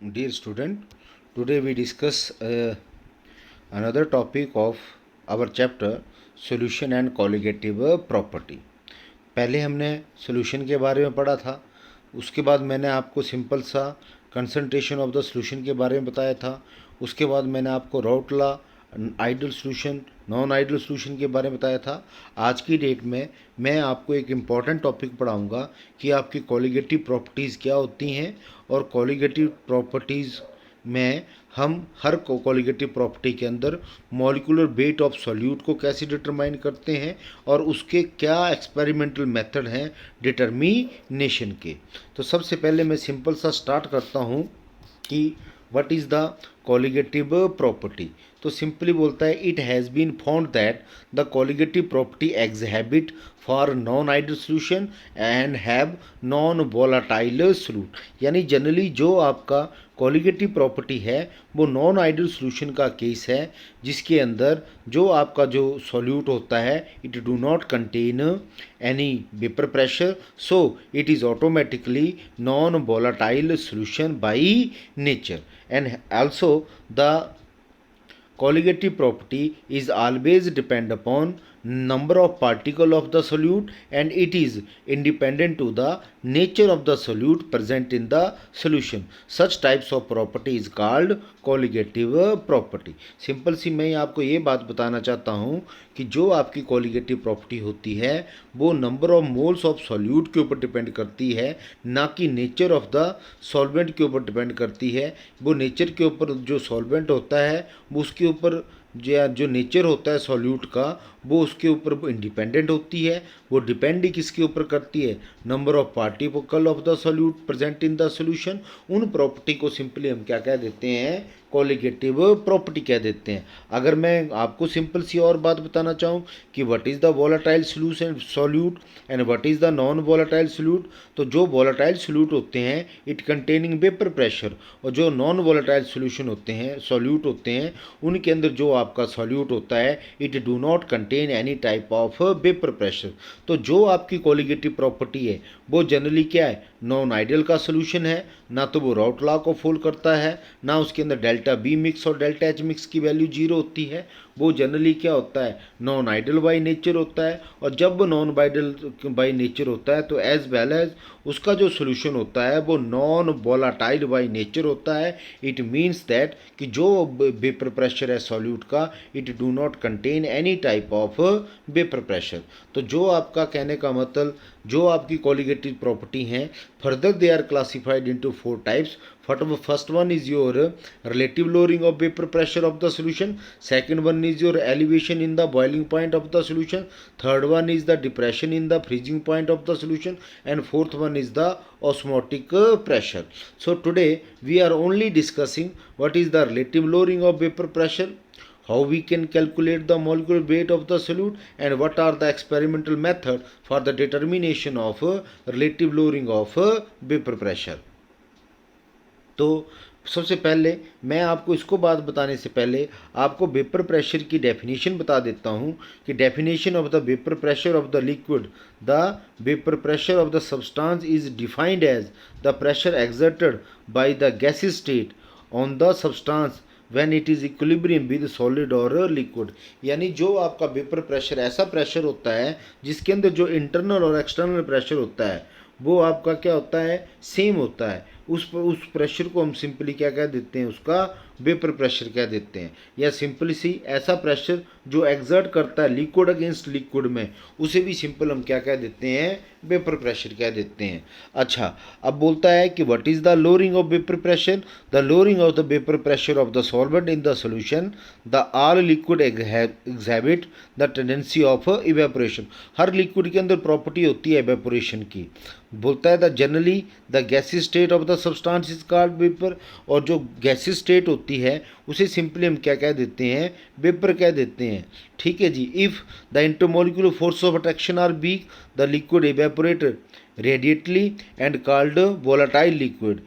Dear student, today we discuss another topic of our chapter solution and colligative property. पहले हमने solution के बारे में पढ़ा था, उसके बाद मैंने आपको सिंपल सा कंसंट्रेशन ऑफ द सॉल्यूशन के बारे में बताया था, उसके बाद मैंने आपको Raoult law, ideal solution, non ideal solution के बारे में बताया था। आज की डेट में मैं आपको एक इम्पॉर्टेंट टॉपिक पढ़ाऊंगा कि आपकी कॉलिगेटिव प्रॉपर्टीज़ क्या होती हैं और कॉलिगेटिव प्रॉपर्टीज़ में हम हर कॉलिगेटिव प्रॉपर्टी के अंदर मॉलिक्यूलर वेट ऑफ सॉल्यूट को कैसे डिटरमाइन करते हैं और उसके क्या एक्सपेरिमेंटल मेथड हैं डिटर्मिनेशन के। तो सबसे पहले मैं सिंपल सा स्टार्ट करता हूँ कि what is the colligative property. तो सिंपली बोलता है it has been found that the colligative property exhibit for non ideal solution and have non volatile solute. यानी जनरली जो आपका कॉलिगेटिव प्रॉपर्टी है वो नॉन आइडियल सॉल्यूशन का केस है जिसके अंदर जो आपका जो सॉल्यूट होता है it do not contain any vapour pressure, so it is automatically non volatile solution by nature. And also the colligative property is always depend upon number of particle of the solute and it is independent to the nature of the solute present in the solution. Such types of property is called colligative property. Simple सी मैं आपको ये बात बताना चाहता हूँ कि जो आपकी कॉलिगेटिव प्रॉपर्टी होती है वो number of moles of solute के ऊपर डिपेंड करती है, ना कि नेचर ऑफ द सॉल्वेंट के ऊपर डिपेंड करती है। वो नेचर के ऊपर जो सॉल्वेंट होता है वो उसके ऊपर जो नेचर होता है सॉल्यूट का वो उसके ऊपर इंडिपेंडेंट होती है। वो डिपेंड ही किसके ऊपर करती है, number of particle of the solute present in the solution. उन प्रॉपर्टी को सिंपली हम क्या कह देते हैं, कॉलिगेटिव प्रॉपर्टी कह देते हैं। अगर मैं आपको सिंपल सी और बात बताना चाहूँ कि what is the volatile solution solute and what is the non volatile solute, तो जो वोलाटाइल सॉल्यूट होते हैं इट कंटेनिंग वेपर प्रेशर और जो नॉन वोलाटाइल सॉल्यूशन होते हैं सॉल्यूट होते हैं उनके अंदर जो आपका सॉल्यूट होता है it do not contain any type of vapour pressure. तो जो आपकी कॉलिगेटिव प्रॉपर्टी है वो जनरली क्या है, नॉन आइडियल का सोल्यूशन है, ना तो वो राउट लॉ को फॉलो करता है, ना उसके अंदर डेल्टा बी मिक्स और डेल्टा एच मिक्स की वैल्यू जीरो होती है। वो जनरली क्या होता है, नॉन आइडियल बाई नेचर होता है। और जब वो नॉन आइडियल बाई नेचर होता है तो एज वेल एज उसका जो सोल्यूशन होता है वो नॉन वोलाटाइल बाई नेचर होता है। इट मीन्स दैट कि जो वेपर प्रेशर है सॉल्यूट का it do not contain any type of vapour pressure. तो जो आपका कहने का मतलब जो आपकी कॉलिगेटिव प्रॉपर्टी हैं further they are classified into 4 types. First one is your relative lowering of vapor pressure of the solution. Second one is your elevation in the boiling point of the solution. Third one is the depression in the freezing point of the solution. And fourth one is the osmotic pressure. So today we are only discussing what is the relative lowering of vapor pressure, how we can calculate the molecular weight of the solute, and what are the experimental method for the determination of relative lowering of vapor pressure. तो सबसे पहले मैं आपको इसको बात बताने से पहले आपको वेपर प्रेशर की डेफिनेशन बता देता हूँ कि definition of the vapour pressure of the liquid, the vapour pressure of the substance is defined as the pressure exerted by the gaseous state on the substance when it is equilibrium with solid और liquid. यानी जो आपका vapour pressure ऐसा pressure होता है जिसके अंदर जो इंटरनल और एक्सटर्नल प्रेशर होता है वो आपका क्या होता है, सेम होता है। उस प्रेशर को हम सिंपली क्या कह देते हैं, उसका वेपर प्रेशर कह देते हैं। या सिंपली सी ऐसा प्रेशर जो एक्सर्ट करता है लिक्विड अगेंस्ट लिक्विड में उसे भी सिंपल हम क्या कह देते हैं, वेपर प्रेशर कह देते हैं। अच्छा, अब बोलता है कि what is the lowering of vapour pressure, the lowering of the vapour pressure of the solvent in the solution, the all liquid exhibit the tendency of evaporation. Her liquid के अंदर प्रॉपर्टी होती है इवेपोरेशन की। बोलता है the generally the gaseous state of the substance is called vapour, और जो gaseous state होती है उसे सिंपली हम क्या कह देते हैं, वेपर कह देते हैं। ठीक है जी। If the intermolecular force of attraction are weak the liquid evaporate radiantly and called volatile liquid,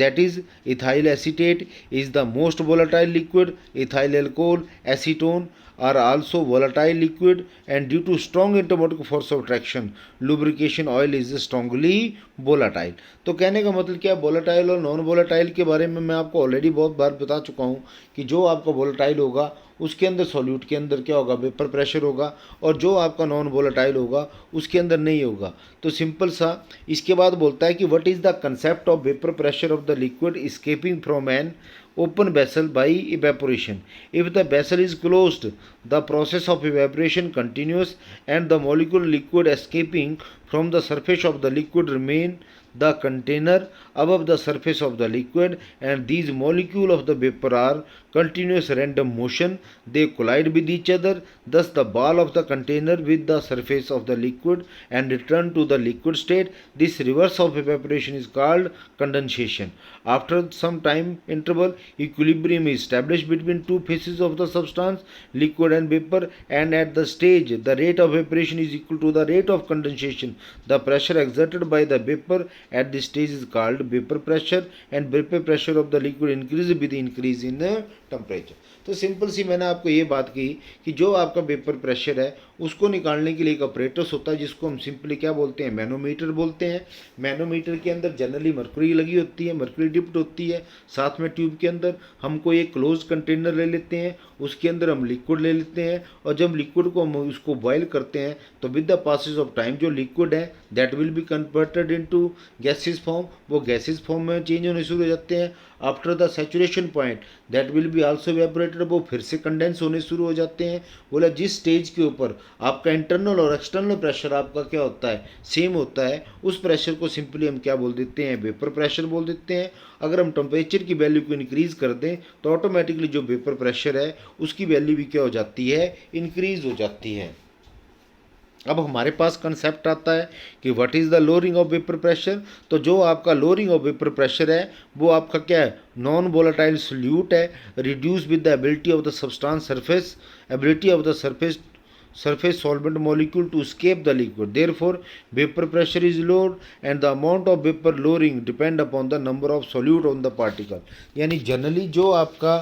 that is ethyl acetate is the most volatile liquid. Ethyl alcohol, acetone are also volatile liquid, and due to strong entomotic force of attraction lubrication oil is strongly volatile. तो कहने का मतलब क्या, volatile और non volatile के बारे में मैं आपको ऑलरेडी बहुत बार बता चुका हूँ कि जो आपका वोलेटाइल होगा उसके अंदर सॉल्यूट के अंदर क्या होगा, वेपर प्रेशर होगा, और जो आपका नॉन वोलेटाइल होगा उसके अंदर नहीं होगा. तो सिंपल सा इसके बाद बोलता है कि what is the concept of vapour pressure of the liquid escaping from an open vessel by evaporation. If the vessel is closed, the process of evaporation continues and the molecule liquid escaping from the surface of the liquid remain the container above the surface of the liquid, and these molecules of the vapor are continuous random motion. They collide with each other, thus the ball of the container with the surface of the liquid and return to the liquid state. This reverse of evaporation is called condensation. After some time interval, equilibrium is established between two phases of the substance, liquid and vapor, and at the stage the rate of evaporation is equal to the rate of condensation. The pressure exerted by the vapor at this stage is called vapor pressure, and vapor pressure of the liquid increases with the increase in temperature. तो simple सी मैंने आपको ये बात की कि जो आपका vapour pressure है उसको निकालने के लिए एक ऑपरेटर्स होता है जिसको हम सिंपली क्या बोलते हैं, मैनोमीटर बोलते हैं. मैनोमीटर के अंदर जनरली मर्क्यूरी लगी होती है, मर्क्यूरी डिप्ड होती है. साथ में ट्यूब के अंदर हम कोई एक क्लोज कंटेनर ले लेते हैं, उसके अंदर हम लिक्विड ले लेते हैं, और जब लिक्विड को हम उसको बॉयल करते हैं तो with the passage of time जो लिक्विड है that will be converted into gases form, वो गैसेस फॉर्म में चेंज होने शुरू हो जाते हैं. After the saturation point that will be also evaporated, वो फिर से कंडेंस होने शुरू हो जाते हैं. बोला जिस स्टेज के ऊपर आपका इंटरनल और एक्सटर्नल प्रेशर आपका क्या होता है, सेम होता है, उस प्रेशर को सिंपली हम क्या बोल देते हैं, वेपर प्रेशर बोल देते हैं. अगर हम टेम्परेचर की वैल्यू को इंक्रीज़ कर दें तो ऑटोमेटिकली जो वेपर प्रेशर है उसकी वैल्यू भी क्या हो जाती है, इंक्रीज़ हो जाती है. अब हमारे पास कंसेप्ट आता है कि what is the lowering of vapour pressure. तो जो आपका लोअरिंग ऑफ वेपर प्रेशर है वो आपका क्या है, नॉन वोलेटाइल सोल्यूट है, reduce with the ability of the substance surface, ability of the surface solvent molecule to escape the liquid. Therefore vapor pressure is lowered and the amount of vapor lowering depend upon the number of solute on the particle. यानी generally जो आपका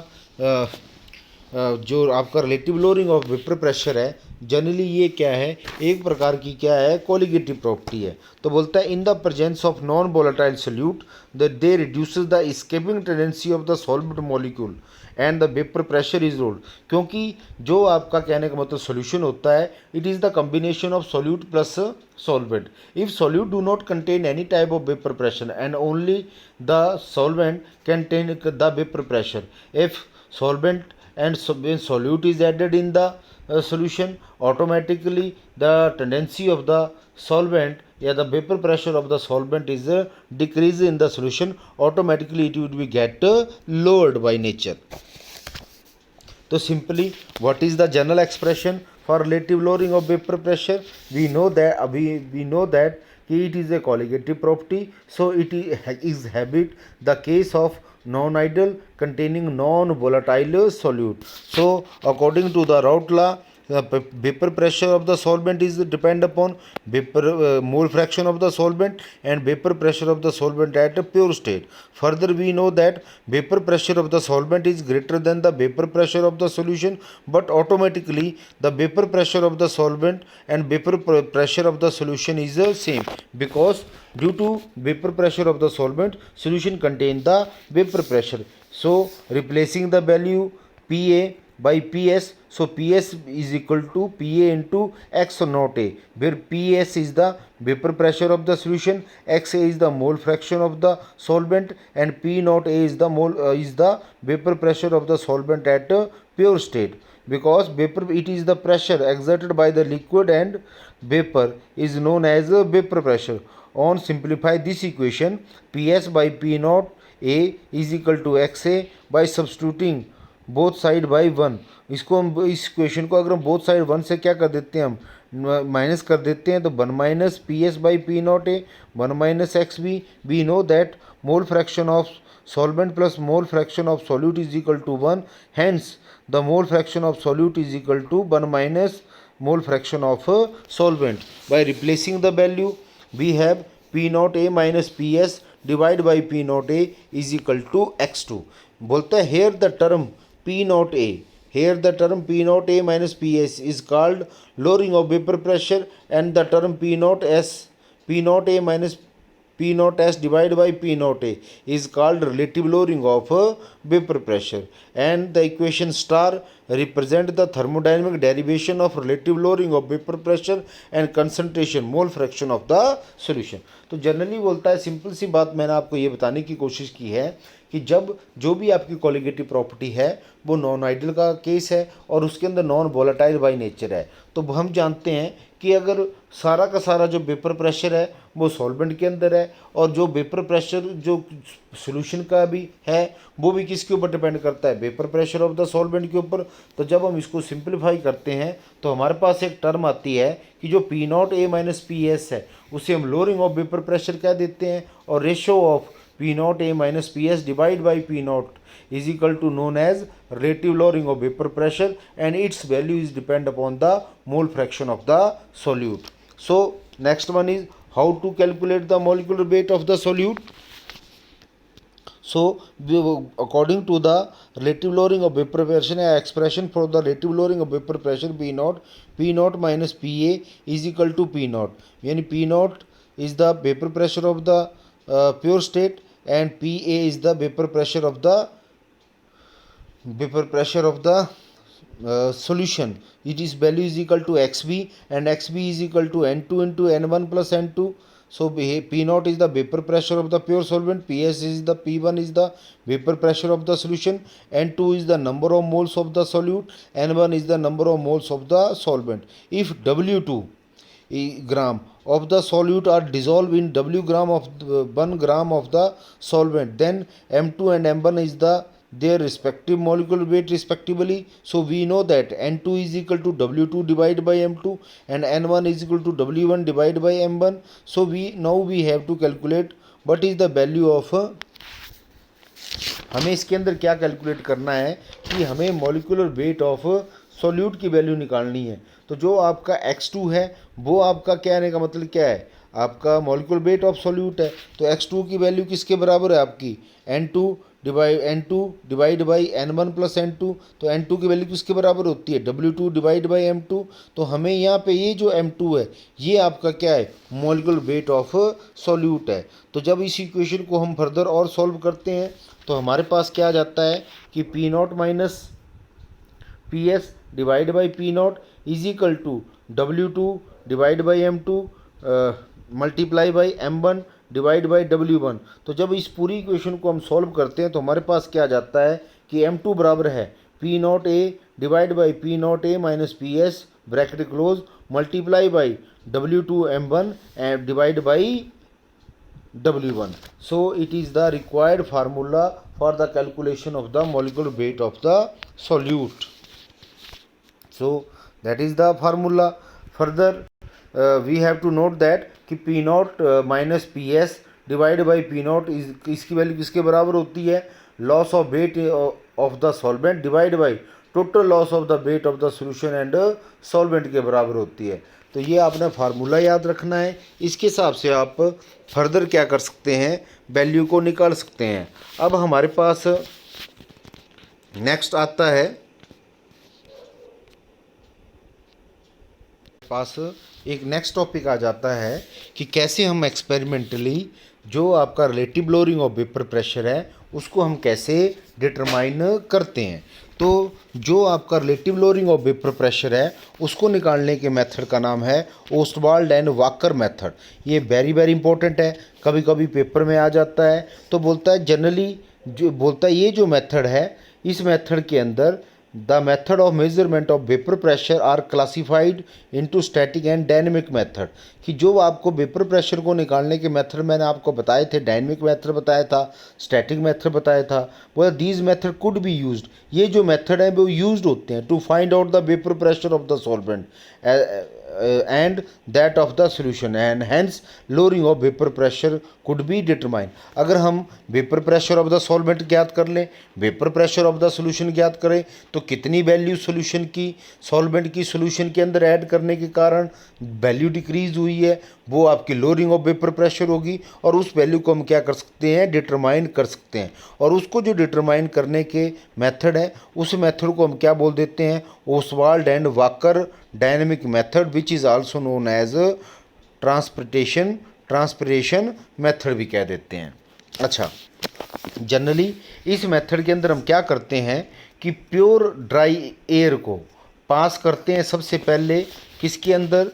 relative lowering of vapour pressure है generally ये क्या है, एक प्रकार की क्या है, कोलिगेटिव प्रॉपर्टी है. तो बोलता है in the presence of non volatile solute that they reduces the escaping tendency of the solvent molecule and the vapour pressure is load. क्योंकि जो आपका कहने का मतलब सोल्यूशन होता है it is the combination of solute plus solvent. If solute do not contain any type of vapor pressure and only the solvent contain the vapor pressure. If solvent and when solute is added in the solution, automatically the tendency of the solvent, the vapor pressure of the solvent is decrease in the solution, automatically it would be get lowered by nature. So simply what is the general expression for relative lowering of vapor pressure? We know that it is a colligative property, so it is habit the case of non-ideal containing non-volatile solute. So according to the Raoult law, the vapor pressure of the solvent is depend upon vapor mole fraction of the solvent and vapor pressure of the solvent at a pure state. Further, we know that vapor pressure of the solvent is greater than the vapor pressure of the solution, but automatically the vapor pressure of the solvent and vapor pressure of the solution is the same, because due to vapor pressure of the solvent, solution contain the vapor pressure. So replacing the value Pa by Ps, so Ps is equal to Pa into X naught A, where Ps is the vapor pressure of the solution, Xa is the mole fraction of the solvent, and P naught A is the vapor pressure of the solvent at a pure state. Because vapor, it is the pressure exerted by the liquid and vapor is known as vapor pressure. On simplify this equation, Ps by P naught A is equal to Xa by substituting both side by 1. इसको हम इस equation को अगर हम both side 1 से क्या कर देते हैं, हम माइनस कर देते हैं, तो 1 minus p s by p naught a 1 minus x b. We know that mole fraction of solvent plus mole fraction of solute is equal to 1. Hence the mole fraction of solute is equal to 1 minus mole fraction of solvent. By replacing the value we have P naught A minus PS divide by p naught a is equal to x2। बोलता है here the term p naught a, here the term P naught A minus PS is called lowering of vapor pressure, and the term P naught A minus P naught S divided by P naught A is called relative lowering of vapor pressure, and the equation star represent the thermodynamic derivation of relative lowering of vapor pressure and concentration mole fraction of the solution। तो generally बोलता है, simple सी बात मैंने आपको ये बताने की कोशिश की है कि जब जो भी आपकी कॉलिगेटिव प्रॉपर्टी है वो नॉन आइडियल का केस है और उसके अंदर नॉन वोलेटाइल बाई नेचर है, तो हम जानते हैं कि अगर सारा का सारा जो वेपर प्रेशर है वो सॉल्वेंट के अंदर है और जो वेपर प्रेशर जो सॉल्यूशन का भी है वो भी किसके ऊपर डिपेंड करता है, vapour pressure of the solvent के ऊपर। तो जब हम इसको सिंप्लीफाई करते हैं तो हमारे पास एक टर्म आती है कि जो पी नॉट ए माइनस पी एस है उसे हम लोअरिंग ऑफ वेपर प्रेशर कह देते हैं, और ratio of P naught A minus PS divided by P naught is equal to known as relative lowering of vapor pressure, and its value is depend upon the mole fraction of the solute। So next one is how to calculate the molecular weight of the solute। So according to the relative lowering of vapor pressure, expression for the relative lowering of vapor pressure P naught minus PA is equal to P naught, when P naught is the vapor pressure of the pure state and PA is the vapor pressure of the solution. It is value is equal to XB, and XB is equal to N2 into N1 plus N2। So P naught is the vapor pressure of the pure solvent, PS is the P1 is the vapor pressure of the solution, N2 is the number of moles of the solute, N1 is the number of moles of the solvent। If W2 gram of the solute are dissolved in W gram of 1 gram of the solvent, then M2 and M1 is their respective molecular weight respectively। So we know that N2 is equal to W2 divided by M2 and N1 is equal to W1 divided by M1। So we have to calculate what is the value of हमें इसके अंदर क्या calculate करना है कि हमें molecular weight of solute की value निकालनी है। तो जो आपका x2 है वो आपका कहने का मतलब क्या है, आपका मॉलिक्यूलर वेट ऑफ सॉल्यूट है। तो x2 की वैल्यू किसके बराबर है आपकी, N2 divide by N1 plus N2। तो N2 की वैल्यू किसके बराबर होती है, W2 डिवाइड बाई M2। तो हमें यहाँ पे ये जो M2 है ये आपका क्या है, मॉलिक्यूलर वेट ऑफ सॉल्यूट है। तो जब इस इक्वेशन को हम फर्दर और सॉल्व करते हैं तो हमारे पास क्या आ जाता है कि P naught minus p s divide by p naught is equal to W2 divide by M2 multiply by M1 divide by W1। तो जब इस पूरी इक्वेशन को हम सॉल्व करते हैं तो हमारे पास क्या आ जाता है कि M2 बराबर है P not A divide by P not A minus p S bracket close multiply by W2 M1 and divide by W1। So it is the required formula for the calculation of the molecular weight of the solute। So that is the formula। Further we have to note that कि P naught minus PS divided by P naught is इसकी value किसके बराबर होती है, loss of weight of the solvent divide by total loss of the weight of the solution and solvent के बराबर होती है। तो ये आपने फार्मूला याद रखना है, इसके हिसाब से आप फर्दर क्या कर सकते हैं, वैल्यू को निकाल सकते हैं। अब हमारे पास नेक्स्ट आता है एक नेक्स्ट टॉपिक आ जाता है कि कैसे हम एक्सपेरिमेंटली जो आपका relative lowering of vapour pressure है उसको हम कैसे डिटरमाइन करते हैं। तो जो आपका relative lowering of vapour pressure है उसको निकालने के मेथड का नाम है ओस्टवाल्ड एंड वाकर मेथड। ये वेरी वेरी इंपॉर्टेंट है, कभी कभी पेपर में आ जाता है। तो बोलता है जनरली जो बोलता है ये जो मेथड है इस मेथड के अंदर the method of measurement of vapour pressure are classified into static and dynamic method. कि जो आपको वेपर प्रेशर को निकालने के मेथड मैंने आपको बताए थे, डायनेमिक मेथड बताया था, स्टैटिक मेथड बताया था, वो these method could be used. ये जो मेथड है वो यूज्ड होते हैं to find out the vapour pressure of the solvent and that of the solution, and hence lowering of vapour pressure could be determine. अगर हम vapour pressure of the solvent ज्ञात कर लें, vapour pressure of the solution ज्ञात करें, तो कितनी value solution की, सॉल्वेंट की सोल्यूशन के अंदर ऐड करने के कारण वैल्यू डिक्रीज हुई है, वो आपकी लोअरिंग ऑफ वेपर प्रेशर होगी, और उस वैल्यू को हम क्या कर सकते हैं, डिटरमाइन कर सकते हैं। और उसको जो डिटरमाइन करने के मेथड है, उस मेथड को हम क्या बोल देते हैं, Ostwald and Walker dynamic method, which is also known as transpiration method भी कह देते हैं। अच्छा, जनरली इस मेथड के अंदर हम क्या करते हैं कि प्योर ड्राई एयर को पास करते हैं सबसे पहले किसके अंदर,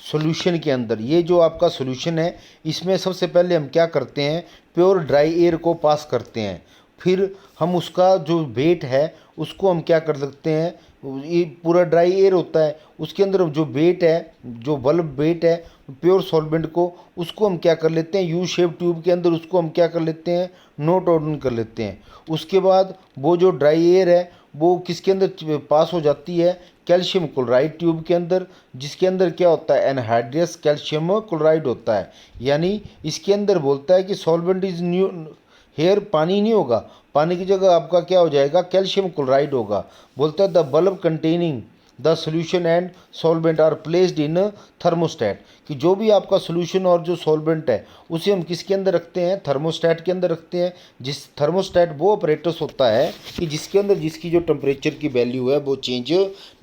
सॉल्यूशन के अंदर। ये जो आपका सॉल्यूशन है, इसमें सबसे पहले हम क्या करते हैं, प्योर ड्राई एयर को पास करते हैं। फिर हम उसका जो वेट है उसको हम क्या कर सकते हैं, ये पूरा ड्राई एयर होता है, उसके अंदर जो वेट है, जो बल्ब वेट है प्योर सॉल्वेंट को, उसको हम क्या कर लेते हैं, यू शेप ट्यूब के अंदर उसको हम क्या कर लेते हैं, नोट डाउन कर लेते हैं। उसके बाद वो जो ड्राई एयर है वो किसके अंदर पास हो जाती है, कैल्शियम क्लोराइड ट्यूब के अंदर, जिसके अंदर क्या होता है, एनहाइड्रस कैल्शियम क्लोराइड होता है। यानी इसके अंदर बोलता है कि सॉल्वेंट इज न्यू, हेयर पानी नहीं होगा, पानी की जगह आपका क्या हो जाएगा, कैल्शियम क्लोराइड होगा। बोलता है the bulb containing the solution and solvent are placed in thermostat, कि जो भी आपका सोल्यूशन और जो सॉल्वेंट है उसे हम किसके अंदर रखते हैं, थर्मोस्टेट के अंदर रखते हैं। जिस थर्मोस्टेट वो ऑपरेटर्स होता है कि जिसके अंदर जिसकी जो टेम्परेचर की वैल्यू है वो चेंज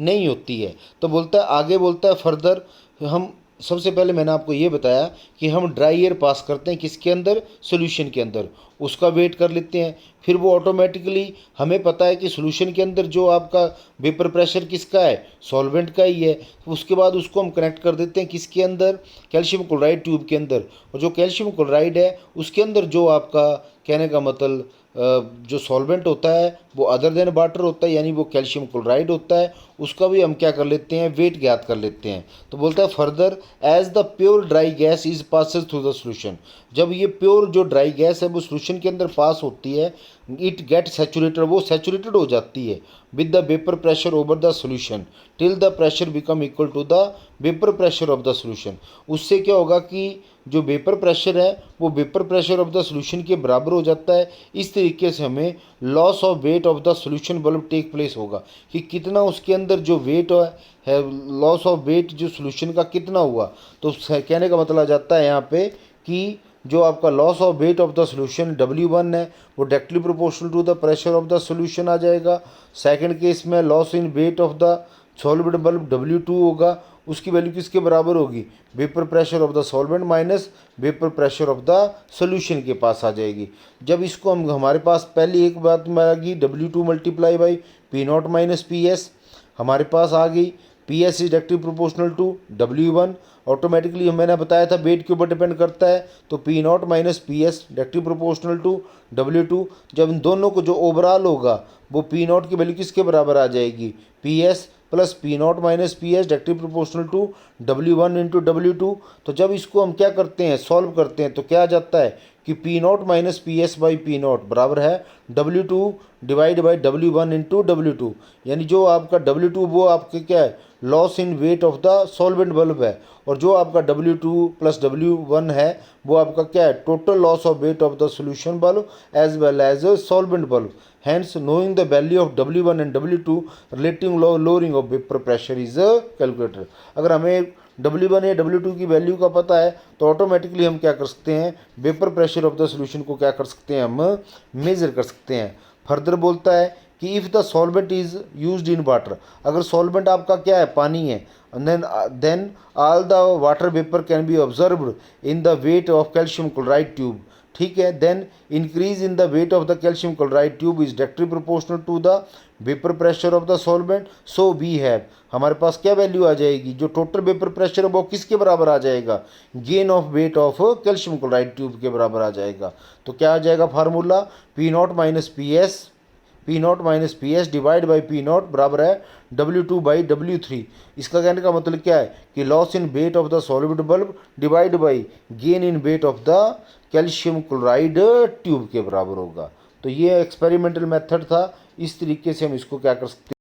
नहीं होती है। तो बोलता है, आगे बोलता है फर्दर, हम सबसे पहले मैंने आपको ये बताया कि हम ड्राई एयर पास करते हैं किसके अंदर, सॉल्यूशन के अंदर, उसका वेट कर लेते हैं। फिर वो ऑटोमेटिकली, हमें पता है कि सॉल्यूशन के अंदर जो आपका वेपर प्रेशर किसका है, सॉल्वेंट का ही है। उसके बाद उसको हम कनेक्ट कर देते हैं किसके अंदर, कैल्शियम क्लोराइड ट्यूब के अंदर। और जो कैल्शियम क्लोराइड है उसके अंदर जो आपका, कहने का मतलब जो सॉल्वेंट होता है वो अदर देन वाटर होता है, यानी वो कैल्शियम क्लोराइड होता है, उसका भी हम क्या कर लेते हैं, वेट ज्ञात कर लेते हैं। तो बोलता है further as the pure dry gas is passes through the solution, जब ये प्योर जो ड्राई गैस है वो सोल्यूशन के अंदर पास होती है, इट गेट सैचुरेटेड, वो सैचुरेटेड हो जाती है with the vapour pressure over the solution till the pressure become equal to the vapour pressure of the solution. उससे क्या होगा कि जो वेपर प्रेशर है वो vapour pressure of the solution के बराबर हो जाता है। इस तरीके से हमें loss of weight of the solution bulb take place होगा, कि कितना उसके अंदर जो वेट है, लॉस ऑफ वेट जो सोल्यूशन का कितना हुआ। तो कहने का मतलब आ जाता है यहाँ पे कि जो आपका loss of weight of the solution W1 है वो directly proportional to the pressure of the solution आ जाएगा। सेकंड केस में loss in weight of the solvent bulb W2 होगा, उसकी वैल्यू किसके बराबर होगी, vapour pressure of the solvent minus vapour pressure of the solution के पास आ जाएगी। जब इसको हम, हमारे पास पहली एक बात में आ गई W2 multiply by P0 minus PS, हमारे पास आ गई PS is directly proportional to W1। Automatically मैंने बताया था वेट के ऊपर डिपेंड करता है, तो P0 minus PS directly proportional to W2। जब इन दोनों को जो ओवरऑल होगा वो P0 की वैल्यू किसके बराबर आ जाएगी, PS plus P0 minus PS directly proportional to W1 into W2। तो जब इसको हम क्या करते हैं, सॉल्व करते हैं, तो क्या आ जाता है कि P0 minus PS by P0 बराबर है W2 divide by W1 into W2। यानी जो आपका W2 वो आपके क्या है, loss in weight of the solvent bulb है, और जो आपका W2 प्लस W1 है वो आपका क्या है, total loss of weight of the solution bulb as well as solvent bulb. Hence, knowing the value of W1 and W2 relating lowering of vapor pressure is calculated। अगर हमें W1 या W2 की value का पता है तो automatically हम क्या कर सकते हैं, vapour pressure of the solution को क्या कर सकते हैं, हम मेजर कर सकते हैं। फर्दर बोलता है कि if the solvent is used in water, अगर सॉल्वेंट आपका क्या है, पानी है, then all the water vapour can be observed in the weight of calcium chloride tube. ठीक है, then increase in the weight of the calcium chloride tube is directly proportional to the vapour pressure of the solvent. So we have, हमारे पास क्या value आ जाएगी, जो total vapour pressure है वो किसके बराबर आ जाएगा, gain of weight of calcium chloride tube के बराबर आ जाएगा। तो क्या आ जाएगा formula, P0 minus PS divide by P0 बराबर है W2 बाई W3। इसका कहने का मतलब क्या है कि loss in weight of the solvent bulb divide by gain in weight of the calcium chloride tube के बराबर होगा। तो ये एक्सपेरिमेंटल मेथड था, इस तरीके से हम इसको क्या कर सकते हैं।